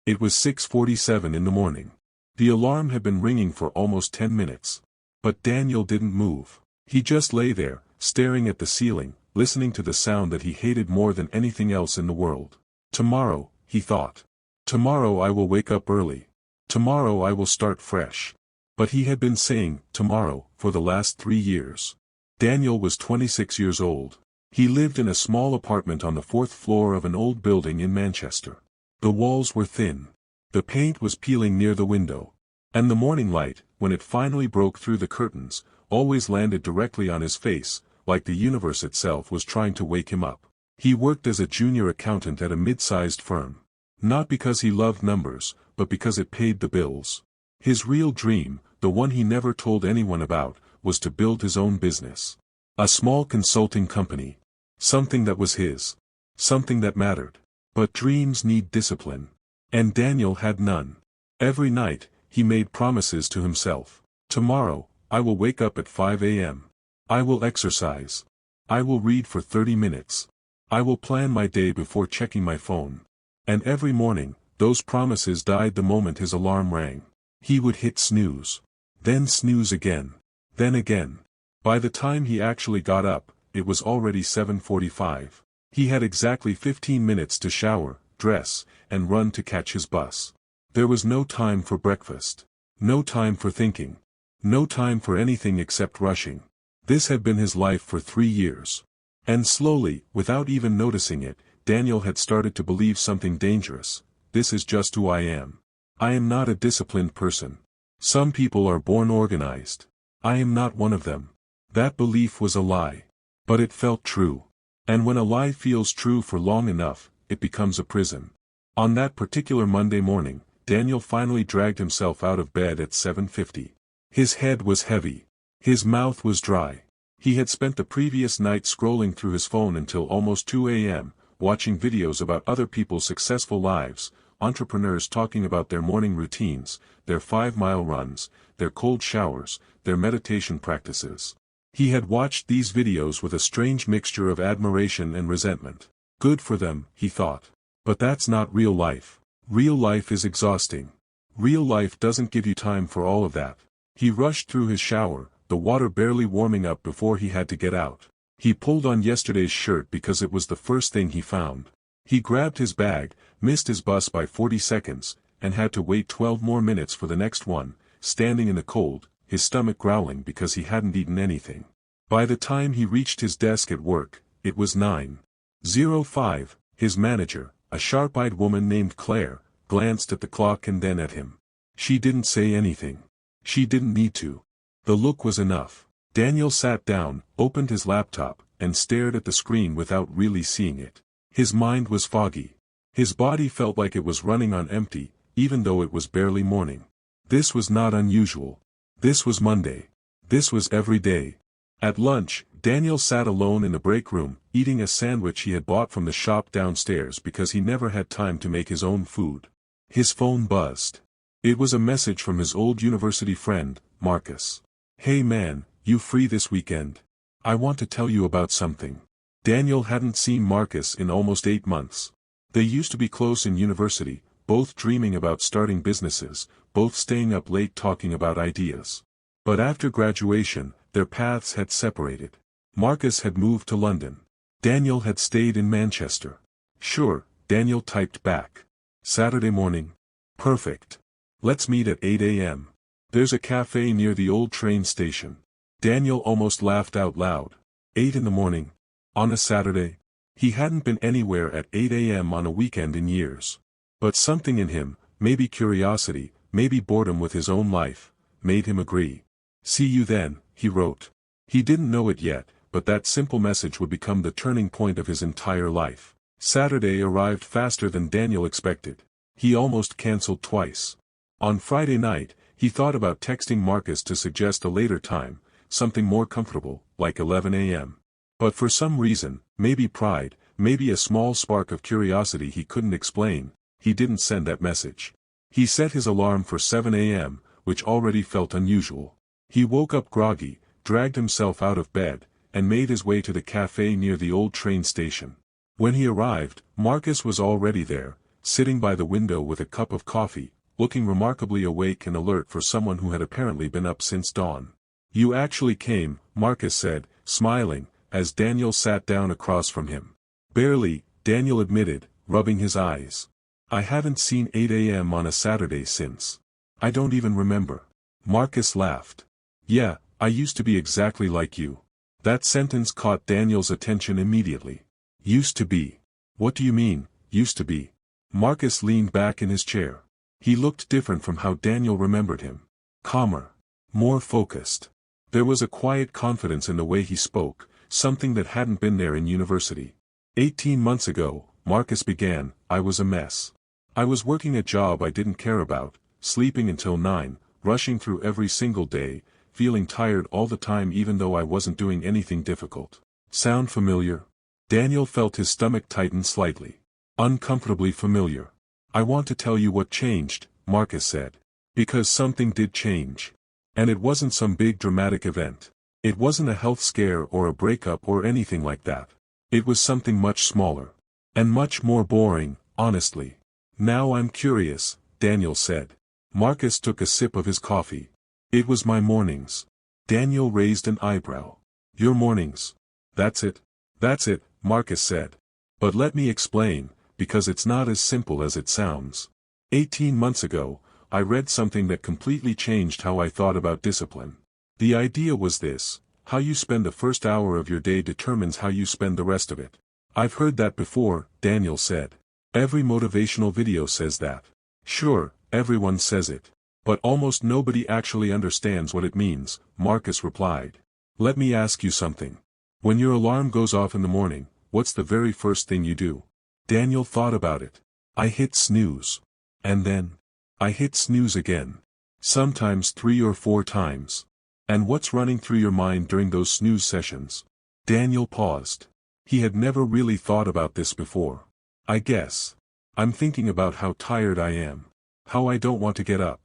It was 6:47 in the morning. The alarm had been ringing for almost 10 minutes. But Daniel didn't move. He just lay there, staring at the ceiling, listening to the sound that he hated more than anything else in the world. Tomorrow, he thought. Tomorrow I will wake up early. Tomorrow I will start fresh. But he had been saying, tomorrow, for the last 3 years. Daniel was 26 years old. He lived in a small apartment on the 4th floor of an old building in Manchester. The walls were thin. The paint was peeling near the window. And the morning light, when it finally broke through the curtains, always landed directly on his face, like the universe itself was trying to wake him up. He worked as a junior accountant at a mid-sized firm. Not because he loved numbers, but because it paid the bills. His real dream, the one he never told anyone about, was to build his own business. A small consulting company. Something that was his. Something that mattered. But dreams need discipline. And Daniel had none. Every night, he made promises to himself. Tomorrow, I will wake up at 5 a.m. I will exercise. I will read for 30 minutes. I will plan my day before checking my phone. And every morning, those promises died the moment his alarm rang. He would hit snooze. Then snooze again. Then again. By the time he actually got up, it was already 7:45. He had exactly 15 minutes to shower, dress, and run to catch his bus. There was no time for breakfast. No time for thinking. No time for anything except rushing. This had been his life for 3 years. And slowly, without even noticing it, Daniel had started to believe something dangerous. This is just who I am. I am not a disciplined person. Some people are born organized. I am not one of them. That belief was a lie. But it felt true. And when a lie feels true for long enough, it becomes a prison. On that particular Monday morning, Daniel finally dragged himself out of bed at 7:50. His head was heavy. His mouth was dry. He had spent the previous night scrolling through his phone until almost 2 a.m., watching videos about other people's successful lives, entrepreneurs talking about their morning routines, their 5-mile runs, their cold showers, their meditation practices. He had watched these videos with a strange mixture of admiration and resentment. Good for them, he thought. But that's not real life. Real life is exhausting. Real life doesn't give you time for all of that. He rushed through his shower, the water barely warming up before he had to get out. He pulled on yesterday's shirt because it was the first thing he found. He grabbed his bag, missed his bus by 40 seconds, and had to wait 12 more minutes for the next one, standing in the cold, his stomach growling because he hadn't eaten anything. By the time he reached his desk at work, it was 9:05. His manager, a sharp-eyed woman named Claire, glanced at the clock and then at him. She didn't say anything. She didn't need to. The look was enough. Daniel sat down, opened his laptop, and stared at the screen without really seeing it. His mind was foggy. His body felt like it was running on empty, even though it was barely morning. This was not unusual. This was Monday. This was every day. At lunch, Daniel sat alone in the break room, eating a sandwich he had bought from the shop downstairs because he never had time to make his own food. His phone buzzed. It was a message from his old university friend, Marcus. "Hey man, you free this weekend? I want to tell you about something." Daniel hadn't seen Marcus in almost 8 months. They used to be close in university, both dreaming about starting businesses, both staying up late talking about ideas. But after graduation, their paths had separated. Marcus had moved to London. Daniel had stayed in Manchester. "Sure," Daniel typed back. "Saturday morning? Perfect. Let's meet at 8 a.m. There's a cafe near the old train station." Daniel almost laughed out loud. 8 in the morning? On a Saturday? He hadn't been anywhere at 8 a.m. on a weekend in years. But something in him, maybe curiosity, maybe boredom with his own life, made him agree. "See you then," he wrote. He didn't know it yet, but that simple message would become the turning point of his entire life. Saturday arrived faster than Daniel expected. He almost cancelled twice. On Friday night, he thought about texting Marcus to suggest a later time, something more comfortable, like 11 a.m. But for some reason, maybe pride, maybe a small spark of curiosity he couldn't explain, he didn't send that message. He set his alarm for 7 a.m., which already felt unusual. He woke up groggy, dragged himself out of bed, and made his way to the cafe near the old train station. When he arrived, Marcus was already there, sitting by the window with a cup of coffee, looking remarkably awake and alert for someone who had apparently been up since dawn. "You actually came," Marcus said, smiling, as Daniel sat down across from him. "Barely," Daniel admitted, rubbing his eyes. "I haven't seen 8 a.m. on a Saturday since. I don't even remember." Marcus laughed. "Yeah, I used to be exactly like you." That sentence caught Daniel's attention immediately. "Used to be? What do you mean, used to be?" Marcus leaned back in his chair. He looked different from how Daniel remembered him. Calmer. More focused. There was a quiet confidence in the way he spoke, something that hadn't been there in university. 18 months ago, Marcus began, I was a mess. I was working a job I didn't care about, sleeping until 9, rushing through every single day, feeling tired all the time even though I wasn't doing anything difficult. Sound familiar? Daniel felt his stomach tighten slightly. Uncomfortably familiar. "I want to tell you what changed," Marcus said. "Because something did change. And it wasn't some big dramatic event. It wasn't a health scare or a breakup or anything like that. It was something much smaller. And much more boring, honestly." "Now I'm curious," Daniel said. Marcus took a sip of his coffee. "It was my mornings." Daniel raised an eyebrow. "Your mornings? That's it?" "That's it," Marcus said. "But let me explain, because it's not as simple as it sounds. 18 months ago, I read something that completely changed how I thought about discipline. The idea was this: how you spend the first hour of your day determines how you spend the rest of it." "I've heard that before," Daniel said. "Every motivational video says that." "Sure, everyone says it. But almost nobody actually understands what it means," Marcus replied. "Let me ask you something. When your alarm goes off in the morning, what's the very first thing you do?" Daniel thought about it. "I hit snooze. And then I hit snooze again. Sometimes 3 or 4 times. And what's running through your mind during those snooze sessions?" Daniel paused. He had never really thought about this before. "I guess I'm thinking about how tired I am. How I don't want to get up.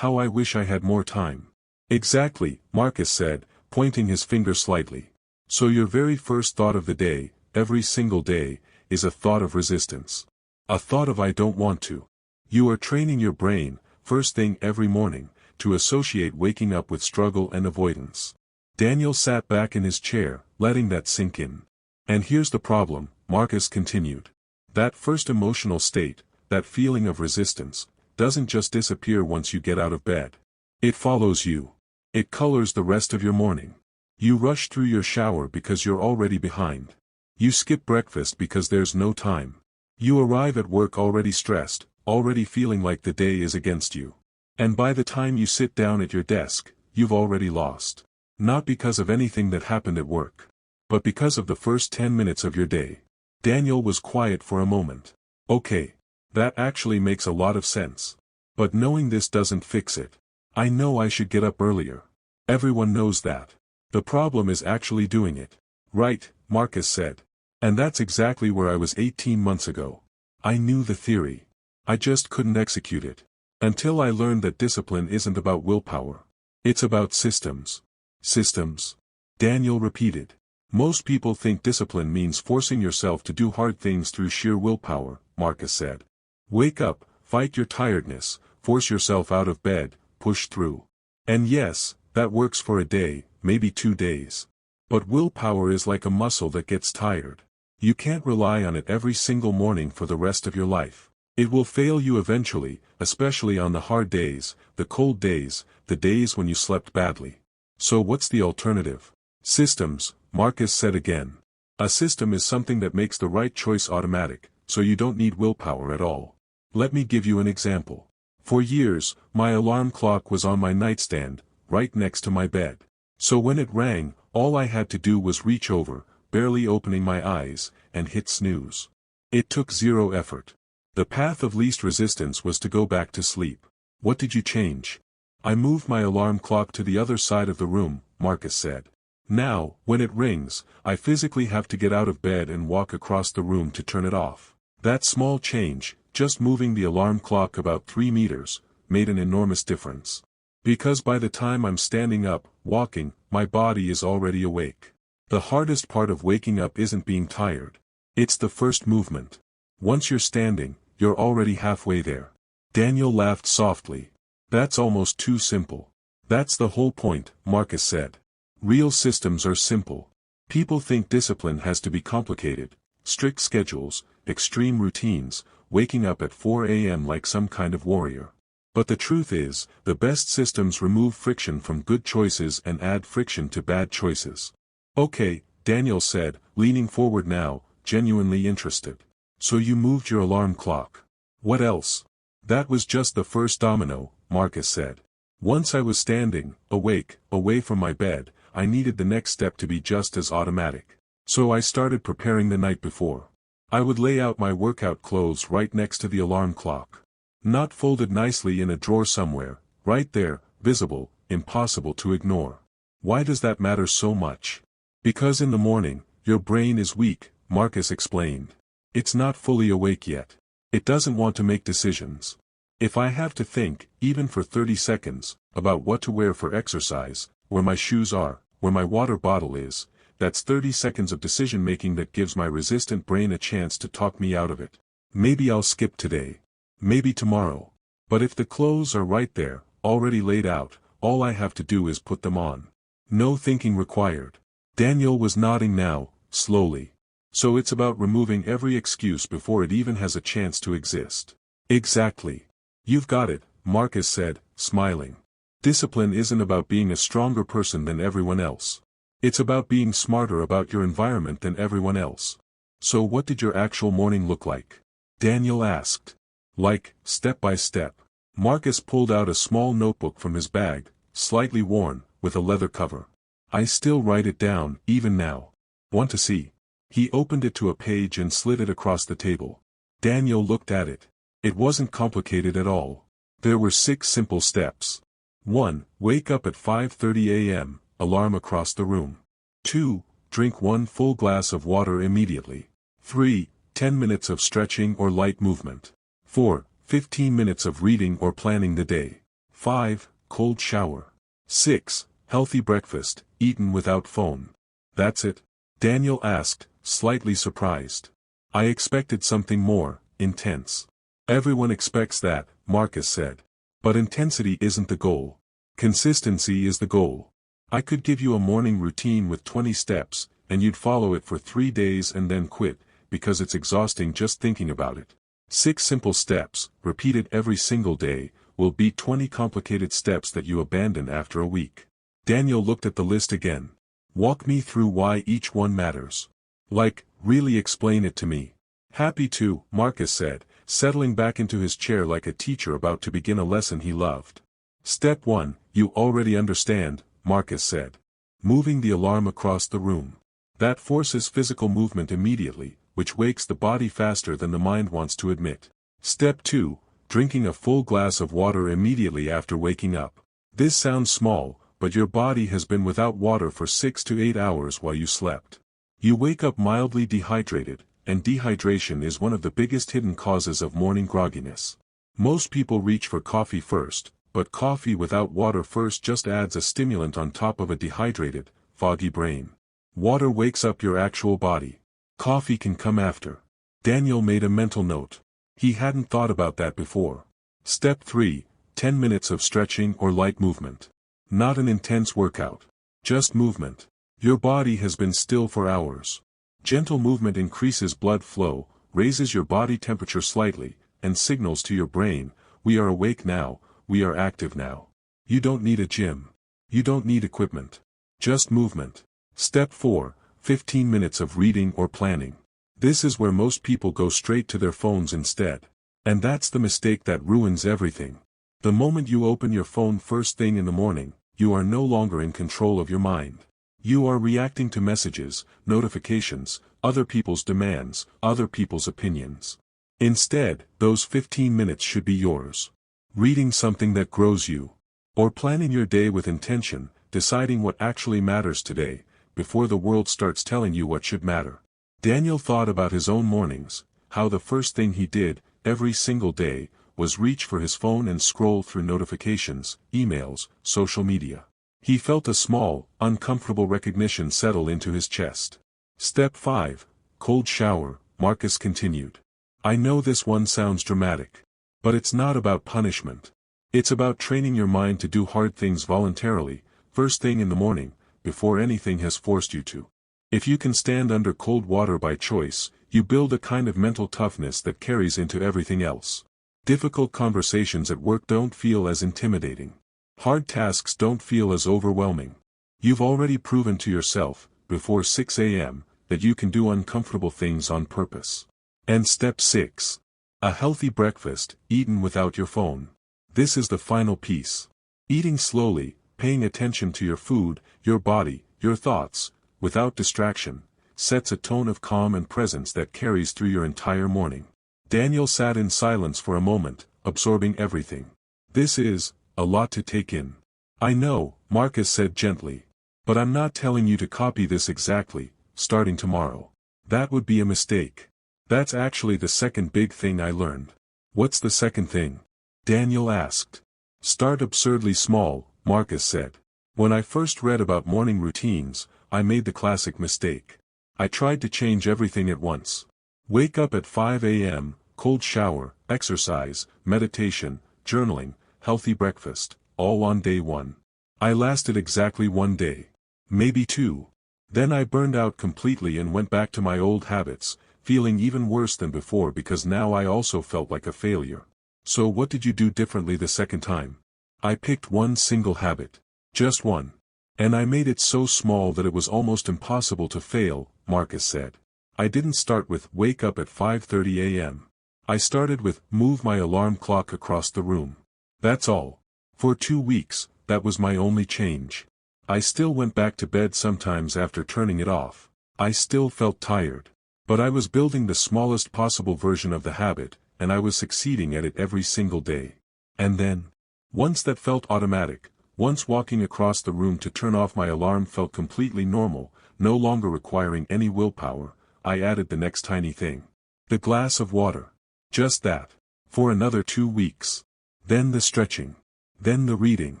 How I wish I had more time." "Exactly," Marcus said, pointing his finger slightly. "So your very first thought of the day, every single day, is a thought of resistance. A thought of I don't want to. You are training your brain, first thing every morning, to associate waking up with struggle and avoidance." Daniel sat back in his chair, letting that sink in. "And here's the problem," Marcus continued. "That first emotional state, that feeling of resistance, doesn't just disappear once you get out of bed. It follows you. It colors the rest of your morning. You rush through your shower because you're already behind. You skip breakfast because there's no time. You arrive at work already stressed, already feeling like the day is against you. And by the time you sit down at your desk, you've already lost. Not because of anything that happened at work, but because of the first 10 minutes of your day." Daniel was quiet for a moment. "Okay. That actually makes a lot of sense. But knowing this doesn't fix it. I know I should get up earlier. Everyone knows that. The problem is actually doing it." "Right," Marcus said. "And that's exactly where I was 18 months ago. I knew the theory. I just couldn't execute it. Until I learned that discipline isn't about willpower. It's about systems." "Systems?" Daniel repeated. "Most people think discipline means forcing yourself to do hard things through sheer willpower," Marcus said. "Wake up, fight your tiredness, force yourself out of bed, push through. And yes, that works for a day, maybe 2 days. But willpower is like a muscle that gets tired. You can't rely on it every single morning for the rest of your life. It will fail you eventually, especially on the hard days, the cold days, the days when you slept badly. So what's the alternative?" "Systems," Marcus said again. "A system is something that makes the right choice automatic, so you don't need willpower at all. Let me give you an example. For years, my alarm clock was on my nightstand, right next to my bed. So when it rang, all I had to do was reach over, barely opening my eyes, and hit snooze. It took 0 effort. The path of least resistance was to go back to sleep. What did you change?" "I moved my alarm clock to the other side of the room," Marcus said. "Now, when it rings, I physically have to get out of bed and walk across the room to turn it off. That small change, just moving the alarm clock about 3 meters, made an enormous difference. Because by the time I'm standing up, walking, my body is already awake. The hardest part of waking up isn't being tired. It's the first movement. Once you're standing, you're already halfway there. Daniel laughed softly. That's almost too simple. That's the whole point, Marcus said. Real systems are simple. People think discipline has to be complicated, strict schedules, extreme routines, waking up at 4 a.m. like some kind of warrior. But the truth is, the best systems remove friction from good choices and add friction to bad choices. Okay, Daniel said, leaning forward now, genuinely interested. So you moved your alarm clock. What else? That was just the first domino, Marcus said. Once I was standing, awake, away from my bed, I needed the next step to be just as automatic. So I started preparing the night before. I would lay out my workout clothes right next to the alarm clock. Not folded nicely in a drawer somewhere, right there, visible, impossible to ignore. Why does that matter so much? Because in the morning, your brain is weak, Marcus explained. It's not fully awake yet. It doesn't want to make decisions. If I have to think, even for 30 seconds, about what to wear for exercise, where my shoes are, where my water bottle is, that's 30 seconds of decision-making that gives my resistant brain a chance to talk me out of it. Maybe I'll skip today. Maybe tomorrow. But if the clothes are right there, already laid out, all I have to do is put them on. No thinking required. Daniel was nodding now, slowly. So it's about removing every excuse before it even has a chance to exist. Exactly. You've got it, Marcus said, smiling. Discipline isn't about being a stronger person than everyone else. It's about being smarter about your environment than everyone else. So what did your actual morning look like? Daniel asked. Like, step by step. Marcus pulled out a small notebook from his bag, slightly worn, with a leather cover. I still write it down, even now. Want to see? He opened it to a page and slid it across the table. Daniel looked at it. It wasn't complicated at all. There were 6 simple steps. 1. Wake up at 5:30 a.m., alarm across the room. 2. Drink 1 full glass of water immediately. 3. 10 minutes of stretching or light movement. 4. 15 minutes of reading or planning the day. 5. Cold shower. 6. Healthy breakfast, eaten without phone. That's it? Daniel asked, slightly surprised. I expected something more intense. Everyone expects that, Marcus said. But intensity isn't the goal. Consistency is the goal. I could give you a morning routine with 20 steps, and you'd follow it for 3 days and then quit, because it's exhausting just thinking about it. 6 simple steps, repeated every single day, will beat 20 complicated steps that you abandon after a week. Daniel looked at the list again. Walk me through why each one matters. Like, really explain it to me. Happy to, Marcus said, settling back into his chair like a teacher about to begin a lesson he loved. Step 1, you already understand, Marcus said. Moving the alarm across the room. That forces physical movement immediately, which wakes the body faster than the mind wants to admit. Step 2, drinking a full glass of water immediately after waking up. This sounds small, but your body has been without water for 6 to 8 hours while you slept. You wake up mildly dehydrated, and dehydration is one of the biggest hidden causes of morning grogginess. Most people reach for coffee first, but coffee without water first just adds a stimulant on top of a dehydrated, foggy brain. Water wakes up your actual body. Coffee can come after. Daniel made a mental note. He hadn't thought about that before. Step 3, 10 minutes of stretching or light movement. Not an intense workout. Just movement. Your body has been still for hours. Gentle movement increases blood flow, raises your body temperature slightly, and signals to your brain, we are awake now, we are active now. You don't need a gym. You don't need equipment. Just movement. Step 4, 15 minutes of reading or planning. This is where most people go straight to their phones instead. And that's the mistake that ruins everything. The moment you open your phone first thing in the morning, you are no longer in control of your mind. You are reacting to messages, notifications, other people's demands, other people's opinions. Instead, those 15 minutes should be yours. Reading something that grows you. Or planning your day with intention, deciding what actually matters today, before the world starts telling you what should matter. Daniel thought about his own mornings, how the first thing he did, every single day, was reach for his phone and scroll through notifications, emails, social media. He felt a small, uncomfortable recognition settle into his chest. Step 5, cold shower, Marcus continued. I know this one sounds dramatic. But it's not about punishment. It's about training your mind to do hard things voluntarily, first thing in the morning, before anything has forced you to. If you can stand under cold water by choice, you build a kind of mental toughness that carries into everything else. Difficult conversations at work don't feel as intimidating. Hard tasks don't feel as overwhelming. You've already proven to yourself, before 6 a.m., that you can do uncomfortable things on purpose. And step 6. A healthy breakfast, eaten without your phone. This is the final piece. Eating slowly, paying attention to your food, your body, your thoughts, without distraction, sets a tone of calm and presence that carries through your entire morning. Daniel sat in silence for a moment, absorbing everything. This is a lot to take in. I know, Marcus said gently. But I'm not telling you to copy this exactly, starting tomorrow. That would be a mistake. That's actually the second big thing I learned. What's the second thing? Daniel asked. Start absurdly small, Marcus said. When I first read about morning routines, I made the classic mistake. I tried to change everything at once. Wake up at 5 a.m., cold shower, exercise, meditation, journaling, healthy breakfast, all on day 1. I lasted exactly 1 day. Maybe 2. Then I burned out completely and went back to my old habits, feeling even worse than before because now I also felt like a failure. So what did you do differently the second time? I picked one single habit. Just one. And I made it so small that it was almost impossible to fail, Marcus said. I didn't start with wake up at 5:30 a.m. I started with move my alarm clock across the room. That's all. For 2 weeks, that was my only change. I still went back to bed sometimes after turning it off. I still felt tired. But I was building the smallest possible version of the habit, and I was succeeding at it every single day. And then, once that felt automatic, once walking across the room to turn off my alarm felt completely normal, no longer requiring any willpower, I added the next tiny thing. The glass of water. Just that. For another 2 weeks. Then the stretching. Then the reading.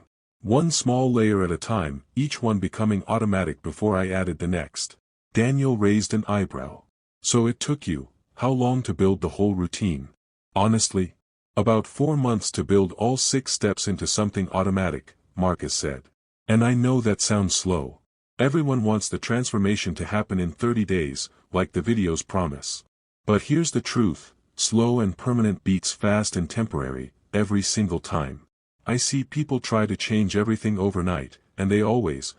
One small layer at a time, each one becoming automatic before I added the next. Daniel raised an eyebrow. So it took you, how long to build the whole routine? Honestly? About 4 months to build all 6 steps into something automatic, Marcus said. And I know that sounds slow. Everyone wants the transformation to happen in 30 days, like the videos promise. But here's the truth, slow and permanent beats fast and temporary, every single time. I see people try to change everything overnight, and they always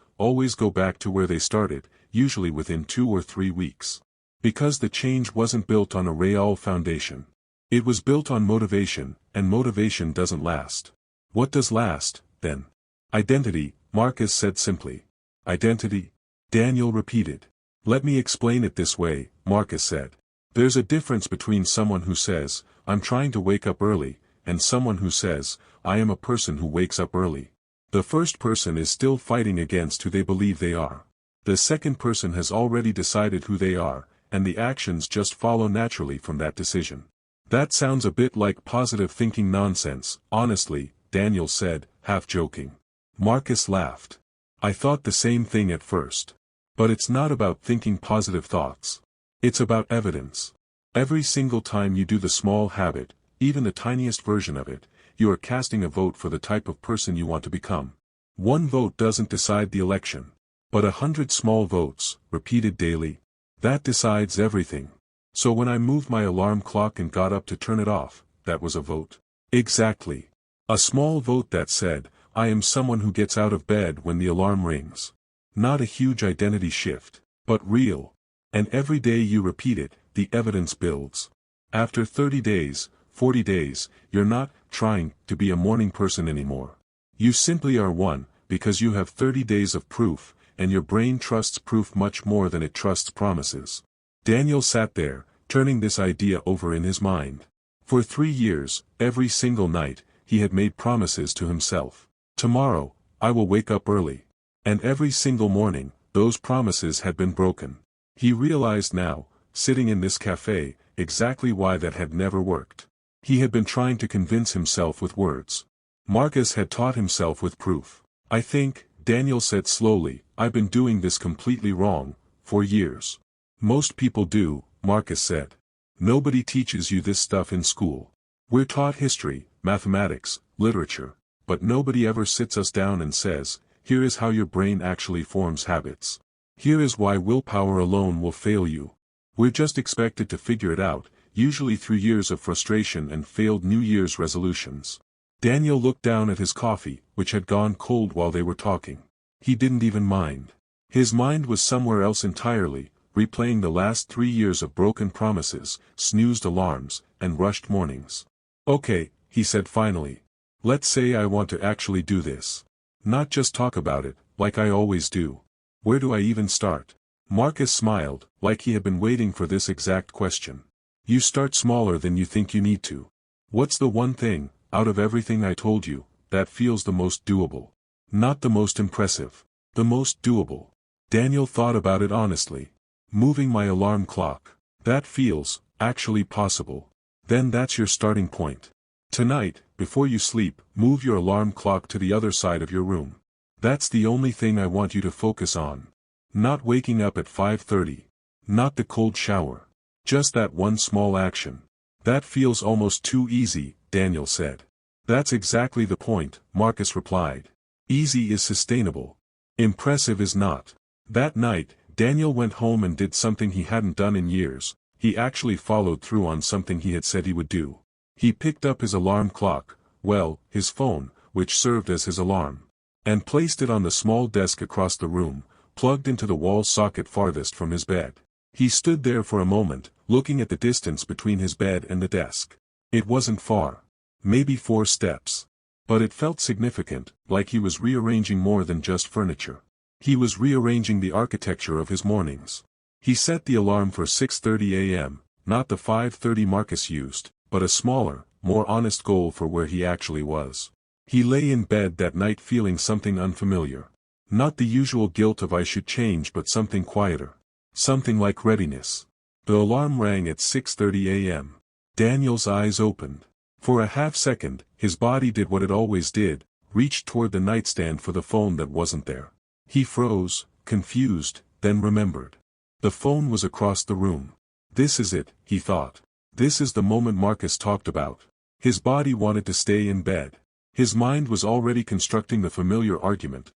go back to where they started, usually within 2 or 3 weeks. Because the change wasn't built on a real foundation. It was built on motivation, and motivation doesn't last. What does last, then? Identity, Marcus said simply. Identity? Daniel repeated. Let me explain it this way, Marcus said. There's a difference between someone who says, I'm trying to wake up early, and someone who says, I am a person who wakes up early. The first person is still fighting against who they believe they are. The second person has already decided who they are, and the actions just follow naturally from that decision. That sounds a bit like positive thinking nonsense, honestly, Daniel said, half joking. Marcus laughed. I thought the same thing at first. But it's not about thinking positive thoughts. It's about evidence. Every single time you do the small habit, even the tiniest version of it, you are casting a vote for the type of person you want to become. One vote doesn't decide the election. But 100 small votes, repeated daily, that decides everything. So when I moved my alarm clock and got up to turn it off, that was a vote. Exactly. A small vote that said, I am someone who gets out of bed when the alarm rings. Not a huge identity shift, but real. And every day you repeat it, the evidence builds. After 30 days, 40 days, you're not trying to be a morning person anymore. You simply are one, because you have 30 days of proof, and your brain trusts proof much more than it trusts promises. Daniel sat there, turning this idea over in his mind. For 3 years, every single night, he had made promises to himself. Tomorrow, I will wake up early. And every single morning, those promises had been broken. He realized now, sitting in this cafe, exactly why that had never worked. He had been trying to convince himself with words. Marcus had taught himself with proof. I think, Daniel said slowly, I've been doing this completely wrong, for years. Most people do, Marcus said. Nobody teaches you this stuff in school. We're taught history, mathematics, literature, but nobody ever sits us down and says, here is how your brain actually forms habits. Here is why willpower alone will fail you. We're just expected to figure it out, usually through years of frustration and failed New Year's resolutions. Daniel looked down at his coffee, which had gone cold while they were talking. He didn't even mind. His mind was somewhere else entirely, replaying the last 3 years of broken promises, snoozed alarms, and rushed mornings. Okay, he said finally. Let's say I want to actually do this. Not just talk about it, like I always do. Where do I even start? Marcus smiled, like he had been waiting for this exact question. You start smaller than you think you need to. What's the one thing, out of everything I told you, that feels the most doable? Not the most impressive. The most doable. Daniel thought about it honestly. Moving my alarm clock. That feels, actually possible. Then that's your starting point. Tonight, before you sleep, move your alarm clock to the other side of your room. That's the only thing I want you to focus on. Not waking up at 5:30. Not the cold shower. Just that one small action. That feels almost too easy, Daniel said. That's exactly the point, Marcus replied. Easy is sustainable. Impressive is not. That night, Daniel went home and did something he hadn't done in years. He actually followed through on something he had said he would do. He picked up his alarm clock, well, his phone, which served as his alarm, and placed it on the small desk across the room, plugged into the wall socket farthest from his bed. He stood there for a moment, looking at the distance between his bed and the desk. It wasn't far. Maybe 4 steps. But it felt significant, like he was rearranging more than just furniture. He was rearranging the architecture of his mornings. He set the alarm for 6:30 a.m., not the 5:30 Marcus used, but a smaller, more honest goal for where he actually was. He lay in bed that night feeling something unfamiliar. Not the usual guilt of I should change, but something quieter. Something like readiness. The alarm rang at 6:30 a.m. Daniel's eyes opened. For a half second, his body did what it always did, reached toward the nightstand for the phone that wasn't there. He froze, confused, then remembered. The phone was across the room. This is it, he thought. This is the moment Marcus talked about. His body wanted to stay in bed. His mind was already constructing the familiar argument,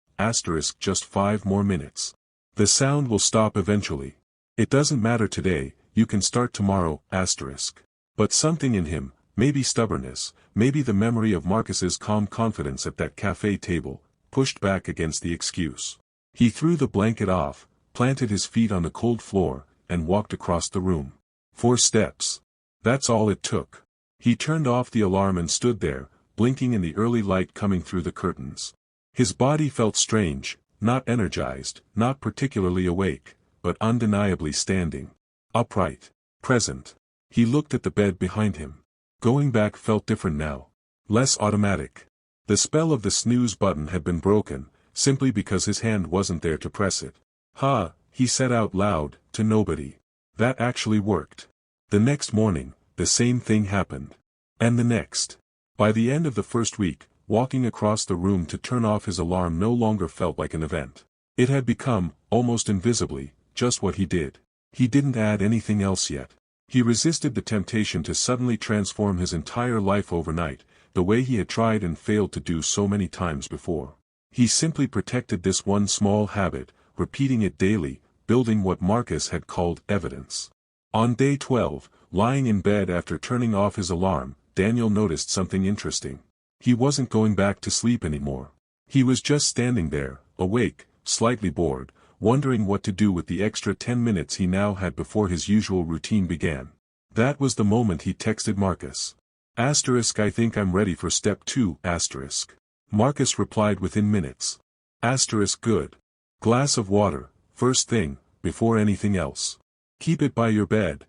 just 5 more minutes. The sound will stop eventually. It doesn't matter today, you can start tomorrow, But something in him, maybe stubbornness, maybe the memory of Marcus's calm confidence at that cafe table, pushed back against the excuse. He threw the blanket off, planted his feet on the cold floor, and walked across the room. 4 steps. That's all it took. He turned off the alarm and stood there, blinking in the early light coming through the curtains. His body felt strange, not energized, not particularly awake, but undeniably standing. Upright. Present. He looked at the bed behind him. Going back felt different now. Less automatic. The spell of the snooze button had been broken, simply because his hand wasn't there to press it. He said out loud, to nobody. That actually worked. The next morning, the same thing happened. And the next. By the end of the first week, walking across the room to turn off his alarm no longer felt like an event. It had become, almost invisibly, just what he did. He didn't add anything else yet. He resisted the temptation to suddenly transform his entire life overnight, the way he had tried and failed to do so many times before. He simply protected this one small habit, repeating it daily, building what Marcus had called evidence. On day 12, lying in bed after turning off his alarm, Daniel noticed something interesting. He wasn't going back to sleep anymore. He was just standing there, awake, slightly bored, wondering what to do with the extra 10 minutes he now had before his usual routine began. That was the moment he texted Marcus. I think I'm ready for step 2, Marcus replied within minutes. Good. Glass of water, first thing, before anything else. Keep it by your bed,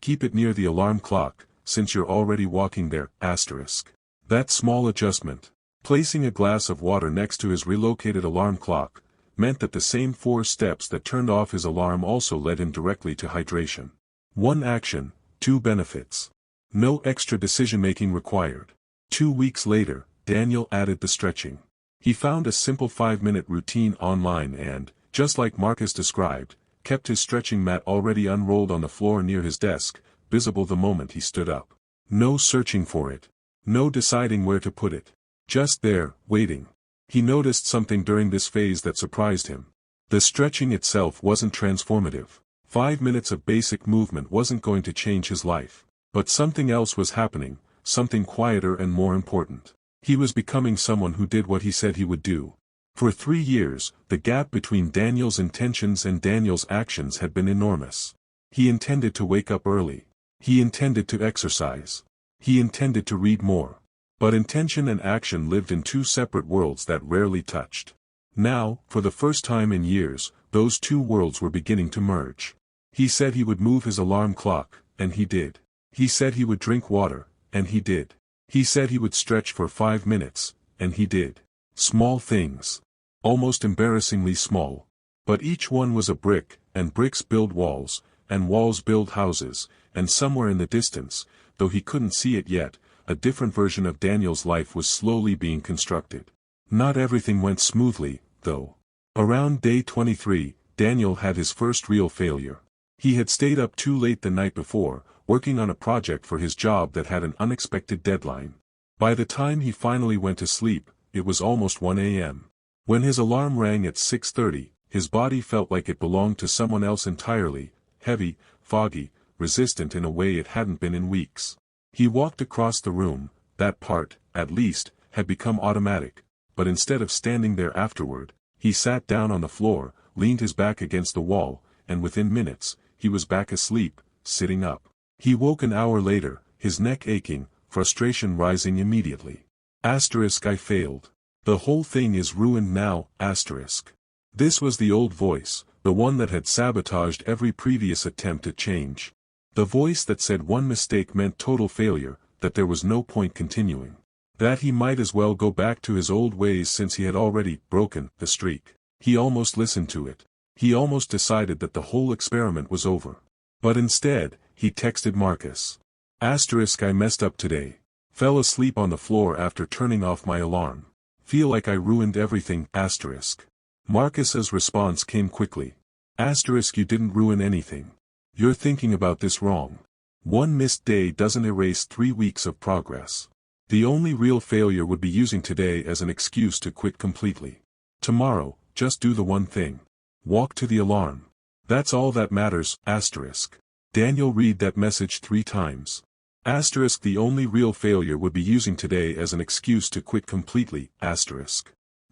keep it near the alarm clock, since you're already walking there, That small adjustment, placing a glass of water next to his relocated alarm clock, meant that the same 4 steps that turned off his alarm also led him directly to hydration. 1 action, 2 benefits. No extra decision-making required. 2 weeks later, Daniel added the stretching. He found a simple 5-minute routine online and, just like Marcus described, kept his stretching mat already unrolled on the floor near his desk, visible the moment he stood up. No searching for it. No deciding where to put it. Just there, waiting. He noticed something during this phase that surprised him. The stretching itself wasn't transformative. 5 minutes of basic movement wasn't going to change his life. But something else was happening, something quieter and more important. He was becoming someone who did what he said he would do. For 3 years, the gap between Daniel's intentions and Daniel's actions had been enormous. He intended to wake up early. He intended to exercise. He intended to read more. But intention and action lived in two separate worlds that rarely touched. Now, for the first time in years, those two worlds were beginning to merge. He said he would move his alarm clock, and he did. He said he would drink water, and he did. He said he would stretch for 5 minutes, and he did. Small things. Almost embarrassingly small. But each one was a brick, and bricks build walls, and walls build houses, and somewhere in the distance, though he couldn't see it yet, a different version of Daniel's life was slowly being constructed. Not everything went smoothly, though. Around day 23, Daniel had his first real failure. He had stayed up too late the night before, working on a project for his job that had an unexpected deadline. By the time he finally went to sleep, it was almost 1 a.m. When his alarm rang at 6:30, his body felt like it belonged to someone else entirely, heavy, foggy, resistant in a way it hadn't been in weeks. He walked across the room. That part, at least, had become automatic, but instead of standing there afterward, he sat down on the floor, leaned his back against the wall, and within minutes, he was back asleep, sitting up. He woke an hour later, his neck aching, frustration rising immediately. I failed. The whole thing is ruined now, This was the old voice, the one that had sabotaged every previous attempt at change. The voice that said one mistake meant total failure, that there was no point continuing. That he might as well go back to his old ways since he had already broken the streak. He almost listened to it. He almost decided that the whole experiment was over. But instead, he texted Marcus. I messed up today. Fell asleep on the floor after turning off my alarm. Feel like I ruined everything, Marcus's response came quickly. You didn't ruin anything. You're thinking about this wrong. One missed day doesn't erase 3 weeks of progress. The only real failure would be using today as an excuse to quit completely. Tomorrow, just do the one thing. Walk to the alarm. That's all that matters, Daniel read that message 3 times. The only real failure would be using today as an excuse to quit completely,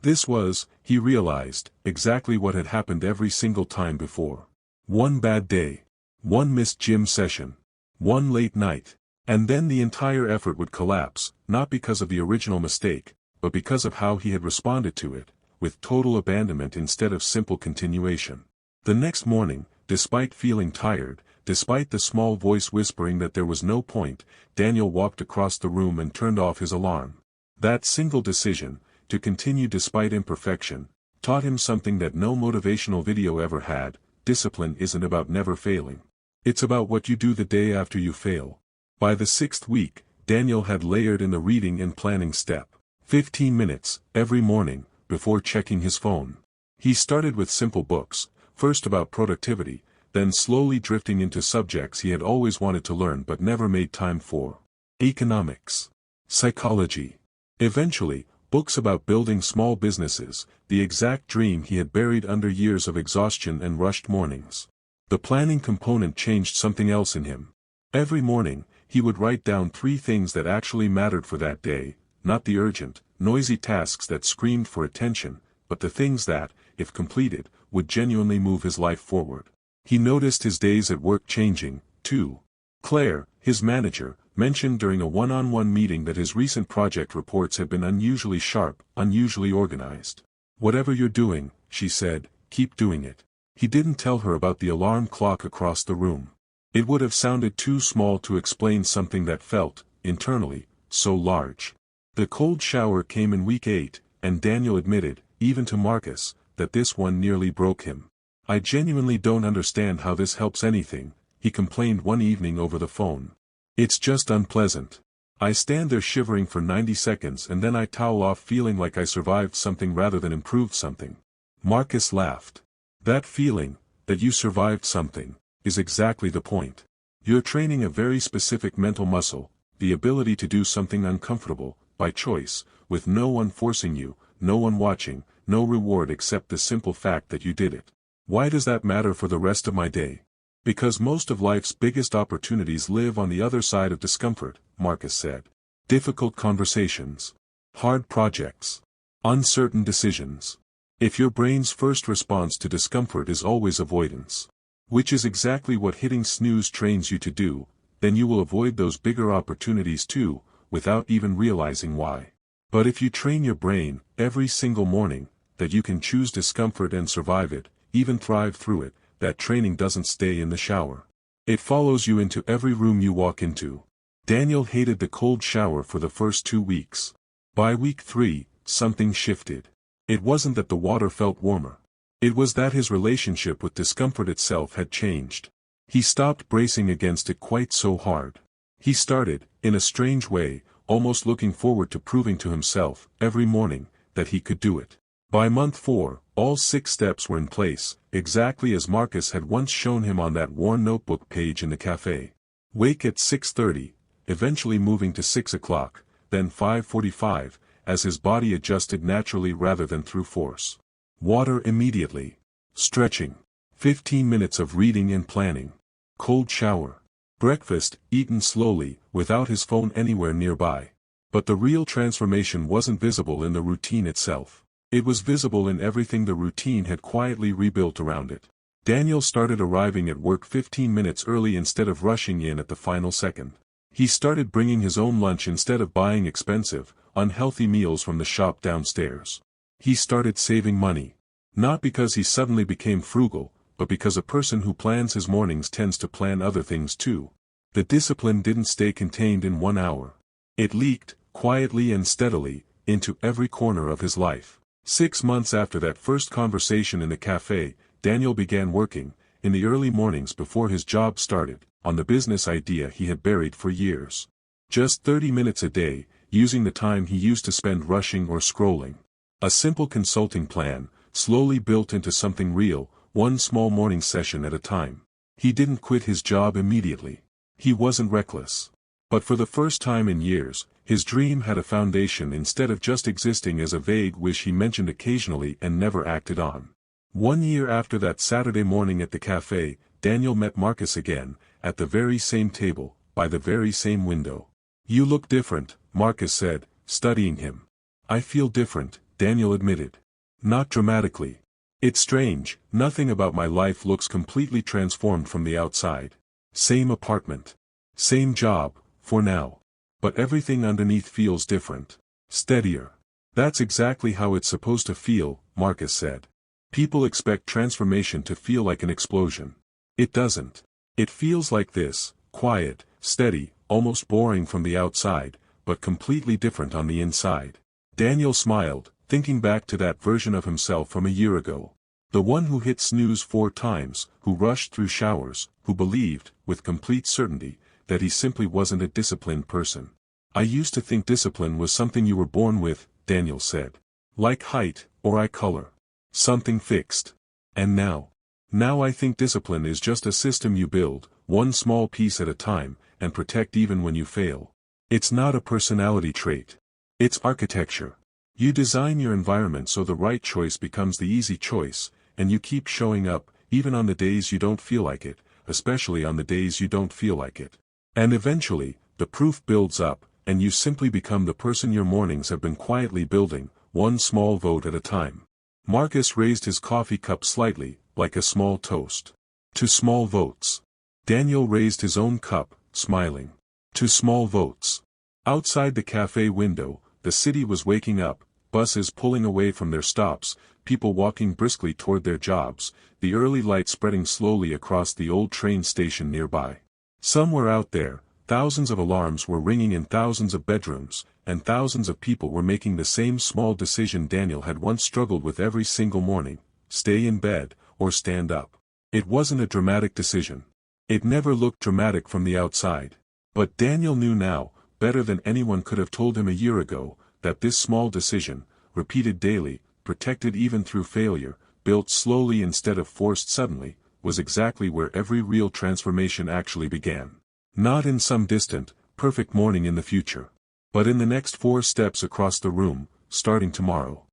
This was, he realized, exactly what had happened every single time before. One bad day. One missed gym session. One late night. And then the entire effort would collapse, not because of the original mistake, but because of how he had responded to it, with total abandonment instead of simple continuation. The next morning, despite feeling tired, despite the small voice whispering that there was no point, Daniel walked across the room and turned off his alarm. That single decision, to continue despite imperfection, taught him something that no motivational video ever had: discipline isn't about never failing. It's about what you do the day after you fail. By the 6th week, Daniel had layered in the reading and planning step. 15 minutes, every morning, before checking his phone. He started with simple books, first about productivity, then slowly drifting into subjects he had always wanted to learn but never made time for. Economics. Psychology. Eventually, books about building small businesses, the exact dream he had buried under years of exhaustion and rushed mornings. The planning component changed something else in him. Every morning, he would write down 3 things that actually mattered for that day, not the urgent, noisy tasks that screamed for attention, but the things that, if completed, would genuinely move his life forward. He noticed his days at work changing, too. Claire, his manager, mentioned during a one-on-one meeting that his recent project reports had been unusually sharp, unusually organized. Whatever you're doing, she said, keep doing it. He didn't tell her about the alarm clock across the room. It would have sounded too small to explain something that felt, internally, so large. The cold shower came in week 8, and Daniel admitted, even to Marcus, that this one nearly broke him. I genuinely don't understand how this helps anything, he complained one evening over the phone. It's just unpleasant. I stand there shivering for 90 seconds and then I towel off feeling like I survived something rather than improved something. Marcus laughed. That feeling, that you survived something, is exactly the point. You're training a very specific mental muscle, the ability to do something uncomfortable, by choice, with no one forcing you, no one watching, no reward except the simple fact that you did it. Why does that matter for the rest of my day? Because most of life's biggest opportunities live on the other side of discomfort, Marcus said. Difficult conversations. Hard projects. Uncertain decisions. If your brain's first response to discomfort is always avoidance, which is exactly what hitting snooze trains you to do, then you will avoid those bigger opportunities too, without even realizing why. But if you train your brain, every single morning, that you can choose discomfort and survive it, even thrive through it, that training doesn't stay in the shower. It follows you into every room you walk into. Daniel hated the cold shower for the first 2 weeks. By week 3, something shifted. It wasn't that the water felt warmer. It was that his relationship with discomfort itself had changed. He stopped bracing against it quite so hard. He started, in a strange way, almost looking forward to proving to himself, every morning, that he could do it. By month 4, all 6 steps were in place, exactly as Marcus had once shown him on that worn notebook page in the cafe. Wake at 6:30, eventually moving to 6 o'clock, then 5:45, as his body adjusted naturally rather than through force. Water immediately. Stretching. 15 minutes of reading and planning. Cold shower. Breakfast, eaten slowly, without his phone anywhere nearby. But the real transformation wasn't visible in the routine itself. It was visible in everything the routine had quietly rebuilt around it. Daniel started arriving at work 15 minutes early instead of rushing in at the final second. He started bringing his own lunch instead of buying expensive, unhealthy meals from the shop downstairs. He started saving money. Not because he suddenly became frugal, but because a person who plans his mornings tends to plan other things too. The discipline didn't stay contained in 1 hour. It leaked, quietly and steadily, into every corner of his life. 6 months after that first conversation in the cafe, Daniel began working, in the early mornings before his job started, on the business idea he had buried for years. Just 30 minutes a day, using the time he used to spend rushing or scrolling. A simple consulting plan, slowly built into something real, one small morning session at a time. He didn't quit his job immediately. He wasn't reckless. But for the first time in years, his dream had a foundation instead of just existing as a vague wish he mentioned occasionally and never acted on. 1 year after that Saturday morning at the cafe, Daniel met Marcus again, at the very same table, by the very same window. "You look different," Marcus said, studying him. "I feel different," Daniel admitted. "Not dramatically. It's strange, nothing about my life looks completely transformed from the outside. Same apartment. Same job, for now. But everything underneath feels different. Steadier." "That's exactly how it's supposed to feel," Marcus said. "People expect transformation to feel like an explosion. It doesn't. It feels like this, quiet, steady, almost boring from the outside, but completely different on the inside." Daniel smiled, thinking back to that version of himself from a year ago. The one who hit snooze 4 times, who rushed through showers, who believed, with complete certainty, that he simply wasn't a disciplined person. "I used to think discipline was something you were born with," Daniel said. "Like height, or eye color. Something fixed. And now I think discipline is just a system you build, one small piece at a time, and protect even when you fail. It's not a personality trait. It's architecture. You design your environment so the right choice becomes the easy choice, and you keep showing up, even on the days you don't feel like it, especially on the days you don't feel like it. And eventually, the proof builds up, and you simply become the person your mornings have been quietly building, one small vote at a time." Marcus raised his coffee cup slightly, like a small toast. "To small votes." Daniel raised his own cup, smiling. "To small votes." Outside the cafe window, the city was waking up, buses pulling away from their stops, people walking briskly toward their jobs, the early light spreading slowly across the old train station nearby. Somewhere out there, thousands of alarms were ringing in thousands of bedrooms, and thousands of people were making the same small decision Daniel had once struggled with every single morning: stay in bed, or stand up. It wasn't a dramatic decision. It never looked dramatic from the outside. But Daniel knew now, better than anyone could have told him a year ago, that this small decision, repeated daily, protected even through failure, built slowly instead of forced suddenly, was exactly where every real transformation actually began. Not in some distant, perfect morning in the future, but in the next 4 steps across the room, starting tomorrow.